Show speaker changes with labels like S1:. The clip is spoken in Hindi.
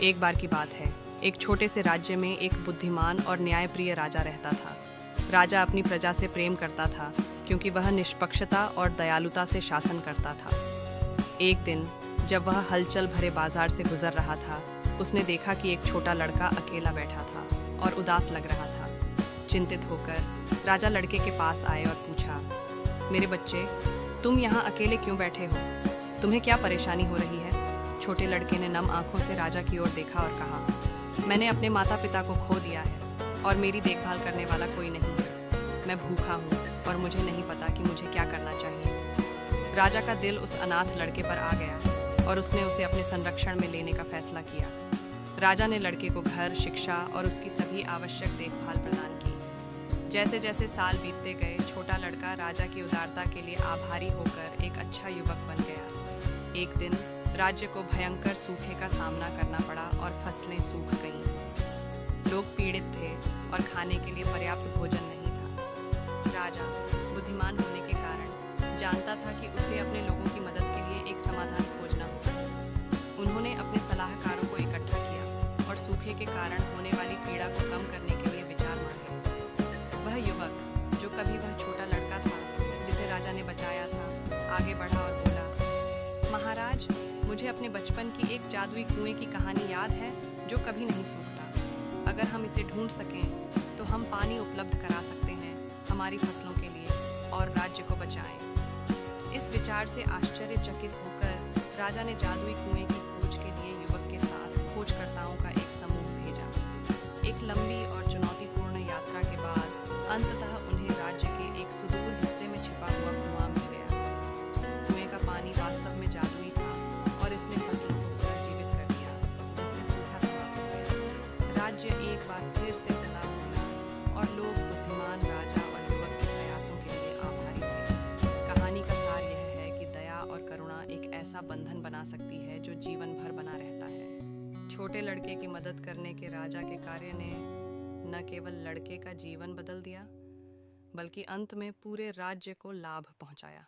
S1: एक बार की बात है, एक छोटे से राज्य में एक बुद्धिमान और न्यायप्रिय राजा रहता था। राजा अपनी प्रजा से प्रेम करता था क्योंकि वह निष्पक्षता और दयालुता से शासन करता था। एक दिन जब वह हलचल भरे बाजार से गुजर रहा था, उसने देखा कि एक छोटा लड़का अकेला बैठा था और उदास लग रहा था। चिंतित होकर राजा लड़के के पास आए और पूछा, मेरे बच्चे, तुम यहाँ अकेले क्यों बैठे हो? तुम्हें क्या परेशानी हो रही है? छोटे लड़के ने नम आंखों से राजा की ओर देखा और कहा, मैंने अपने माता पिता को खो दिया है और मेरी देखभाल करने वाला कोई नहीं है। मैं भूखा हूँ और मुझे नहीं पता कि मुझे क्या करना चाहिए। राजा का दिल उस अनाथ लड़के पर आ गया और उसने उसे अपने संरक्षण में लेने का फैसला किया। राजा ने लड़के को घर, शिक्षा और उसकी सभी आवश्यक देखभाल प्रदान की। जैसे जैसे साल बीतते गए, छोटा लड़का राजा की उदारता के लिए आभारी होकर एक अच्छा युवक बन गया। एक दिन राज्य को भयंकर सूखे का सामना करना पड़ा और फसलें सूख गईं। लोग पीड़ित थे और खाने के लिए पर्याप्त भोजन नहीं था। राजा, बुद्धिमान होने के कारण, जानता था कि उसे अपने लोगों की मदद के लिए एक समाधान खोजना होगा। उन्होंने अपने सलाहकारों को इकट्ठा किया और सूखे के कारण होने वाली पीड़ा को कम करने के लिए विचार मांगे। वह युवक, जो कभी वह छोटा लड़का था जिसे राजा ने बचाया था, आगे बढ़ा और बोला, महाराज, मुझे अपने बचपन की एक जादुई कुएं की कहानी याद है जो कभी नहीं सूखता। अगर हम इसे ढूंढ सकें तो हम पानी उपलब्ध करा सकते हैं हमारी फसलों के लिए और राज्य को बचाएं। इस विचार से आश्चर्यचकित होकर राजा ने जादुई कुएं की खोज के लिए युवक के साथ खोजकर्ताओं का एक समूह भेजा। एक लंबी और चुनौतीपूर्ण यात्रा के बाद अंततः उन्हें राज्य के एक सुदूर हिस्से में छिपा हुआ कुआं मिल गया। कुएं का पानी वास्तव में जादुई था और इसने फसलों को पुनर्जीवित कर दिया, जिससे सूखा समाप्त हो गया। राज्य एक बार फिर से तालाब खुला और लोग बुद्धिमान राजा और युवक के प्रयासों के लिए आभारी थे। कहानी का सार यह है कि दया और करुणा एक ऐसा बंधन बना सकती है जो जीवन भर बना रहता है। छोटे लड़के की मदद करने के राजा के कार्य ने न केवल लड़के का जीवन बदल दिया, बल्कि अंत में पूरे राज्य को लाभ पहुंचाया।